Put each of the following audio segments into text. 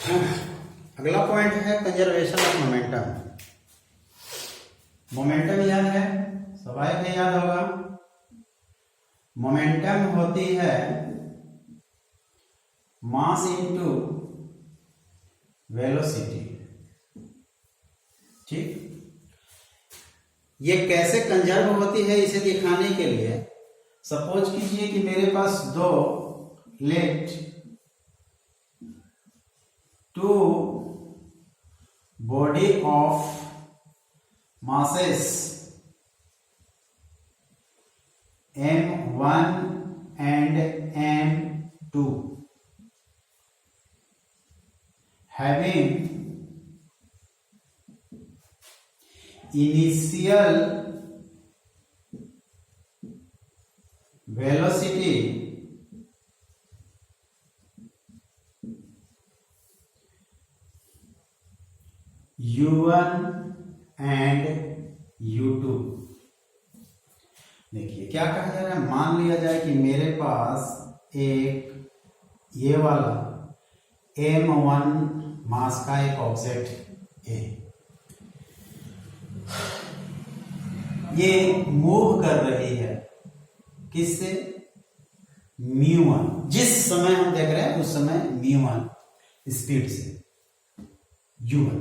अगला पॉइंट है conservation of momentum. Momentum याद है, स्वाभाविक है याद होगा। मोमेंटम होती है मास इनटू वेलोसिटी। ठीक, ये कैसे कंजर्व होती है इसे दिखाने के लिए सपोज कीजिए कि मेरे पास दो let two body of masses m1 and m2 having initial velocity u1 and u2। देखिए क्या कहा जा रहा है, मान लिया जाए कि मेरे पास एक ये वाला m1 मास का एक ऑब्जेक्ट है, ये मूव कर रही है किससे, μ1। जिस समय हम देख रहे हैं उस समय μ1 स्पीड से u1।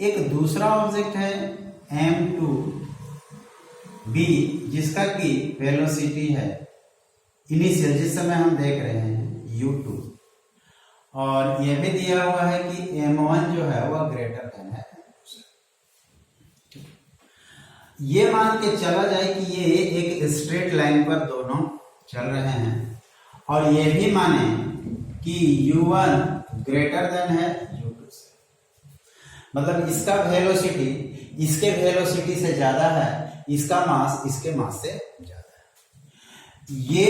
एक दूसरा ऑब्जेक्ट है m2 b जिसका की वेलोसिटी है इनिशियल जिस समय हम देख रहे हैं u2, और यह भी दिया हुआ है कि m1 जो है वह ग्रेटर देन है। ये मान के चला जाए कि ये एक स्ट्रेट लाइन पर दोनों चल रहे हैं, और ये भी माने कि u1 ग्रेटर देन है u2 से, मतलब इसका वेलोसिटी इसके वेलोसिटी से ज्यादा है, इसका मास इसके मास से ज्यादा है। ये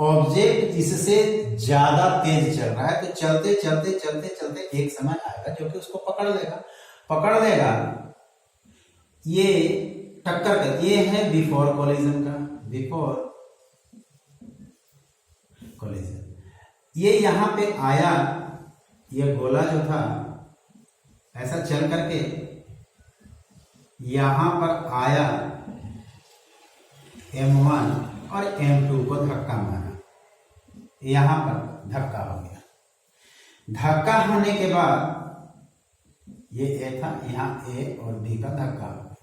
ऑब्जेक्ट इससे ज्यादा तेज चल रहा है, तो चलते चलते चलते चलते एक समय आएगा जो कि उसको पकड़ लेगा। ये टक्कर कर, ये है बिफोर कोलिजन का, बिफोर कोलिजन। ये यहां पे आया, ये गोला जो था ऐसा चल करके यहां पर आया m1 और m2 को धक्का मारा, यहां पर धक्का हो गया। धक्का होने के बाद ये A था, यहां A और B का धक्का हो गया।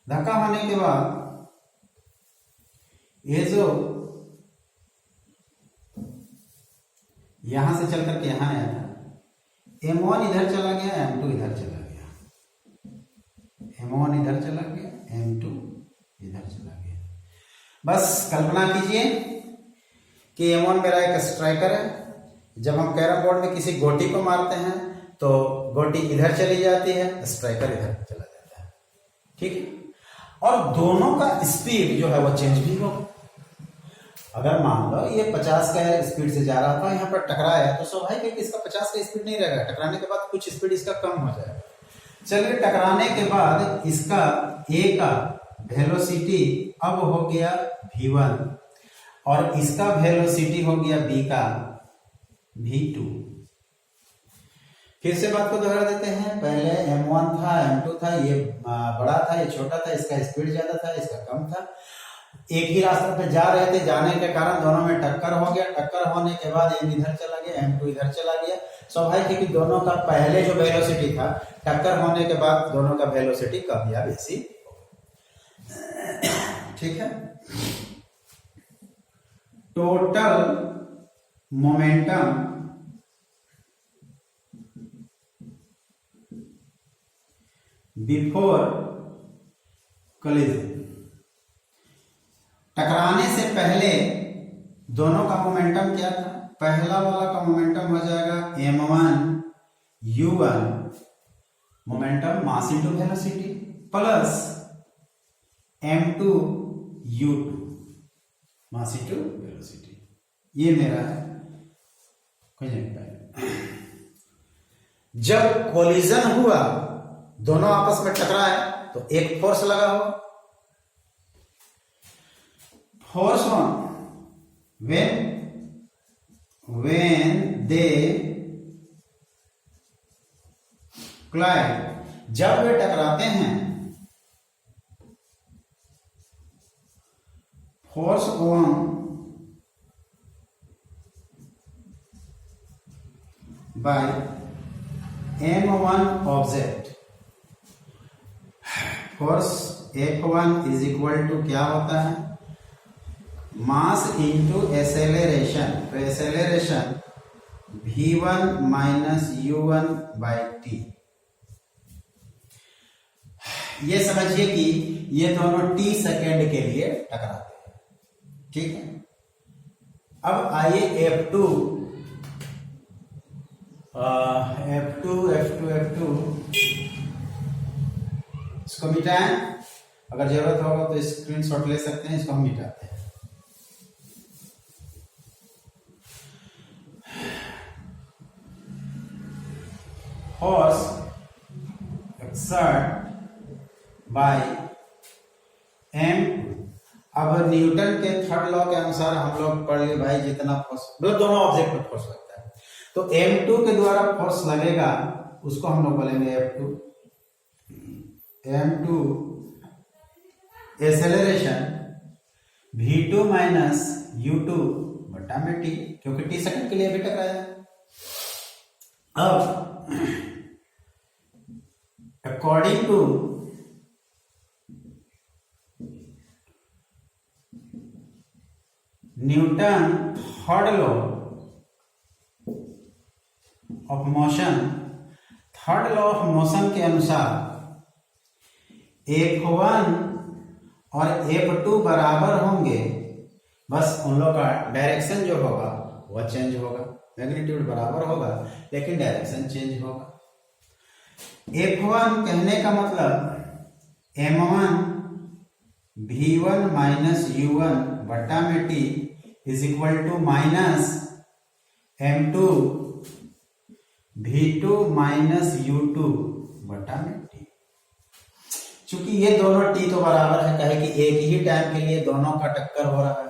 धक्का होने के बाद ये जो यहां से चल करके यहां आया था, m1 इधर चला गया, m2 इधर चला गया, m1 इधर चला गया, m2 इधर चला गया। बस कल्पना कीजिए कि m1 मेरा एक स्ट्राइकर है। जब हम कैरम बोर्ड में किसी गोटी को मारते हैं तो गोटी इधर चली जाती है, स्ट्राइकर इधर चला जाता है। ठीक है, और दोनों का स्पीड जो है वो चेंज भी होगा। अगर मान लो ये 50 का स्पीड से जा रहा था, यहाँ पर टकराया, तो स्वाभाविक है कि इसका 50 का स्पीड नहीं रहेगा, टकराने के बाद कुछ स्पीड इसका कम हो जाएगा। चलिए, टकराने के बाद इसका A का वेलोसिटी अब हो गया v1 और इसका वेलोसिटी हो गया B का v2। फिर से बात को दोहरा देते हैं, पहले m1 था, m2 था, ये बड़ा था, ये छोटा था, इसका स्पीड ज्यादा था, इसका कम था। एक ही रास्ते पे जा रहे थे, जाने के कारण दोनों में टक्कर हो गया। टक्कर होने के बाद m इधर चला गया, m2 इधर चला गया। स्वाभाविक है कि दोनों का पहले जो वेलोसिटी था, टक्कर होने के बाद दोनों का वेलोसिटी कम या बेसी। ठीक है, टोटल मोमेंटम बिफोर कोलिजन, टकराने से पहले दोनों का मोमेंटम क्या था, पहला वाला का मोमेंटम हो जाएगा m1 u1 momentum mass into velocity plus m2 u2 mass into velocity. ये मेरा है जब कोलिजन हुआ, दोनों आपस में टकराए तो एक फोर्स लगा हुआ, force on when they collide जब वे टकराते हैं, force on by M1 object, force F1 is equal to क्या होता है, मास इंटू एसेलेरेशन, तो acceleration v1 minus u1 by T. ये समझिए कि ये दोनों t सेकेंड के लिए टकराते हैं, ठीक है। अब आइए F2 इसको मिटाएं, अगर जरूरत होगा तो स्क्रीनशॉट ले सकते हैं, इसको हम मिटाते हैं। फोर्स एक्सर्ट बाय M, अब न्यूटन के थर्ड लॉ के अनुसार हम लोग पढ़ लिए भाई, जितना फोर्स मतलब दोनों ऑब्जेक्ट पर फोर्स लगता है, तो M2 के द्वारा फोर्स लगेगा उसको हम लोग बोलेंगे F2। M2 acceleration V2 minus U2 बटा में T, क्योंकि T सेकंड के लिए भी टकराया है। अब according to Newton third law of motion, third law of motion के अनुसार F1 और F2 बराबर होंगे, बस उन लोग का डायरेक्शन जो होगा वह चेंज होगा, मैग्नीट्यूड बराबर होगा लेकिन डायरेक्शन चेंज होगा। F1 कहने का मतलब M1 V1 माइनस U1 बटा में T is equal to minus M2 V2 minus U2 बटा में T। चूंकि ये दोनों T तो बराबर है, कहे कि एक ही टाइम के लिए दोनों का टक्कर हो रहा है।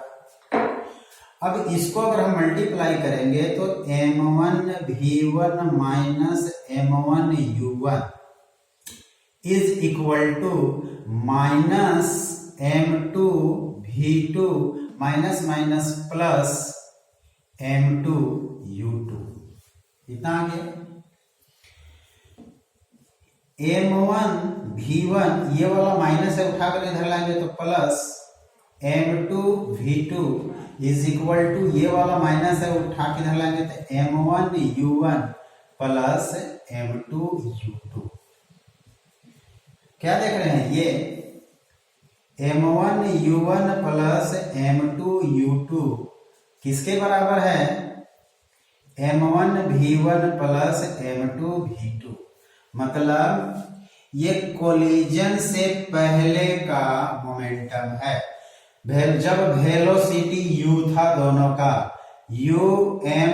अब इसको अगर हम मल्टीप्लाई करेंगे तो M1 V1 minus M1 U1 is equal to minus M2 V2 minus minus plus M2 U2, इतना आ गया। M1 V1 ये वाला माइनस है, उठाकर इधर लाएंगे तो plus M2 V2 is equal to ये वाला माइनस है, उठा के इधर लाएंगे तो M1 U1 plus M2 U2। क्या देख रहे हैं, ये M1 U1 plus M2 U2 किसके बराबर है, M1 V1 plus M2 V2, मतलब ये कोलिजन से पहले का मोमेंटम है। जब वेलोसिटी u था दोनों का, um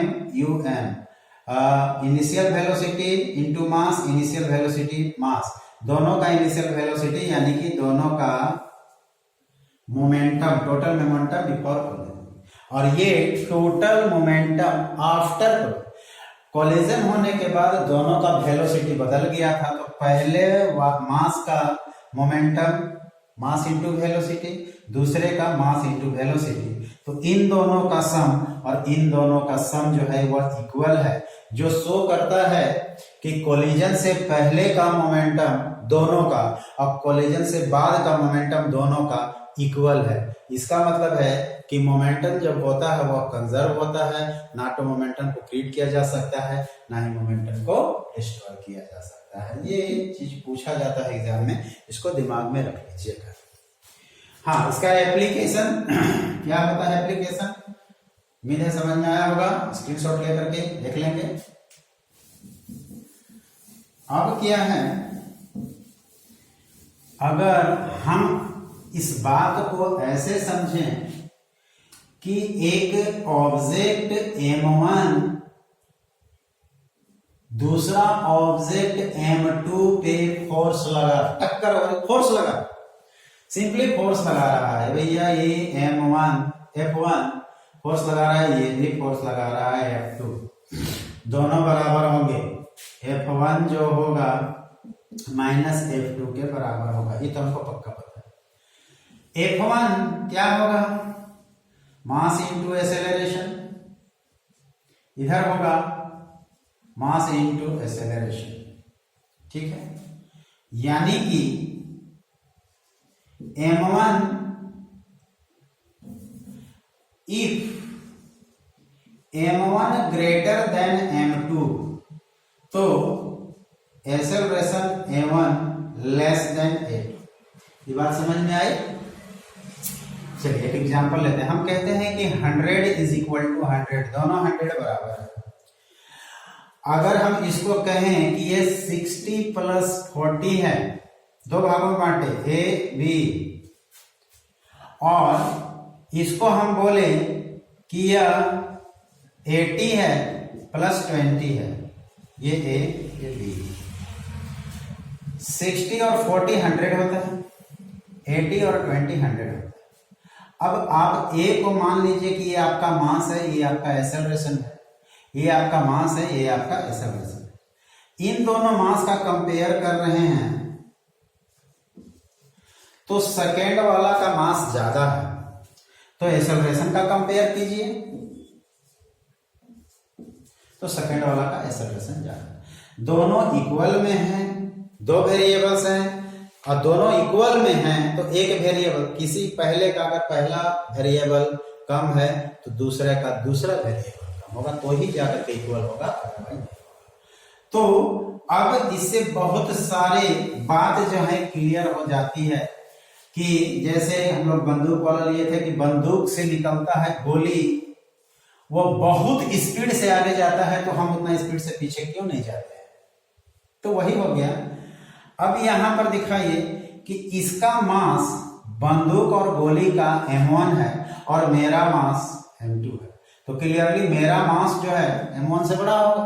initial velocity into mass, initial velocity mass, दोनों का इनिशियल वेलोसिटी यानी कि दोनों का momentum, total momentum before collision, और ये टोटल मोमेंटम आफ्टर कोलिजन होने के बाद दोनों का वेलोसिटी बदल गया था। तो पहले मास का मोमेंटम मास इंटू वेलोसिटी, दूसरे का मास इंटू वेलोसिटी, तो इन दोनों का सम और इन दोनों का सम जो है वह इक्वल है, जो शो करता है कि कोलिजन से पहले का मोमेंटम दोनों का और कोलिजन से बाद का मोमेंटम दोनों का इक्वल है। इसका मतलब है कि मोमेंटम जब होता है वह कंजर्व होता है, ना तो मोमेंटम को क्रिएट किया जा सकता है ना ही मोमेंटम को डिस्ट्रॉय किया जा सकता है। ये चीज पूछा जाता है एग्जाम में, इसको दिमाग में रख लीजिएगा। हाँ, इसका एप्लीकेशन क्या होता है, एप्लीकेशन उम्मीद है समझ में आया होगा, स्क्रीनशॉट लेकर के देख लेंगे। अब क्या है, अगर हम इस बात को ऐसे समझें कि एक ऑब्जेक्ट M1 दूसरा ऑब्जेक्ट M2 पे फोर्स लगा, टक्कर और फोर्स लगा, सिंपली फोर्स लगा रहा है भैया, ये F1 फोर्स लगा रहा है, ये भी फोर्स लगा रहा है F2, दोनों बराबर होंगे। F1 जो होगा माइनस F2 के बराबर होगा, ये तो हमको पक्का पता है। F1 क्या होगा, मास इंटू एक्सेलरेशन, इधर होगा मास इंटू एक्सेलरेशन, ठीक है। यानी कि M1 if M1 greater than M2 तो acceleration M1 less than A2। ये बात समझ में आई। चलिए एक एग्जांपल लेते हैं। हम कहते हैं कि 100 इज इक्वल टू 100, दोनों 100 बराबर है। अगर हम इसको कहें कि ये 60 प्लस 40 है, दो भागों में बांटे A B, और इसको हम बोले कि यह 80 है प्लस 20 है, ये A ये B। 60 और 40 100 होता है, 80 और 20 100 होता है। अब आप A को मान लीजिए कि ये आपका मास है, ये आपका एक्सेलरेशन है, ये आपका मास है, ये आपका एक्सेलरेशन है। इन दोनों मास का कंपेयर कर रहे हैं तो सेकेंड वाला का मास ज्यादा है, तो एक्सेलरेशन का कंपेयर कीजिए तो सेकेंड वाला का एक्सेलरेशन ज्यादा। दोनों इक्वल में हैं, दो वेरिएबल्स हैं और दोनों इक्वल में हैं, तो एक वेरिएबल किसी पहले का अगर पहला वेरिएबल कम है तो दूसरे का दूसरा वेरिएबल कम होगा, तो ही जाकर के इक्वल होगा, अदरवाइज नहीं। तो अब इससे बहुत सारे बात जो है क्लियर हो जाती है कि जैसे हम लोग बंदूक वाला लिए थे कि बंदूक से निकलता है गोली, वो बहुत स्पीड से आगे जाता है तो हम उतना स्पीड से पीछे क्यों नहीं जाते हैं, तो वही हो गया। अब यहां पर दिखाइए कि इसका मास बंदूक और गोली का M1 है और मेरा मास M2 है, तो क्लियरली मेरा मास जो है M1 से बड़ा होगा,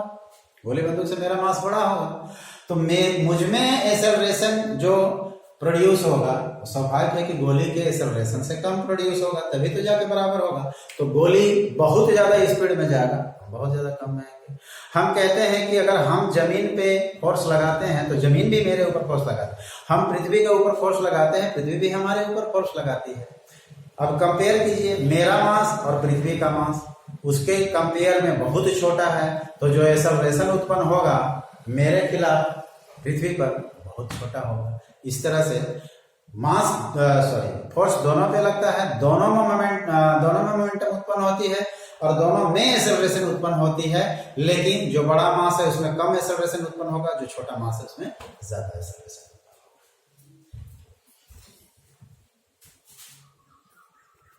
गोली बंदूक से मेरा मास बड़ा होगा, तो मुझ में एक्सेलरेशन जो प्रोड्यूस होगा स्वाभाविक है कि गोली के एक्सेलरेशन से कम प्रोड्यूस होगा, तभी तो जाके बराबर होगा। तो गोली बहुत ज्यादा स्पीड में जाएगा, बहुत ज्यादा कम में आएंगे। हम कहते हैं कि अगर हम जमीन पे फोर्स लगाते हैं तो जमीन भी मेरे ऊपर फोर्स लगाती है, हम पृथ्वी के ऊपर फोर्स लगाते हैं, पृथ्वी भी हमारे ऊपर फोर्स लगाती है। अब कंपेयर कीजिए मेरा मास और पृथ्वी का मास, उसके कंपेयर में बहुत छोटा है, तो जो एक्सेलरेशन उत्पन्न होगा मेरे खिलाफ पृथ्वी पर बहुत छोटा होगा। इस तरह से फोर्स दोनों पे लगता है, दोनों में मोमेंटम उत्पन्न होती है और दोनों में एक्सेलरेशन उत्पन्न होती है, लेकिन जो बड़ा मास है उसमें कम एक्सेलरेशन उत्पन्न होगा, जो छोटा मास है उसमें ज्यादा एक्सेलरेशन।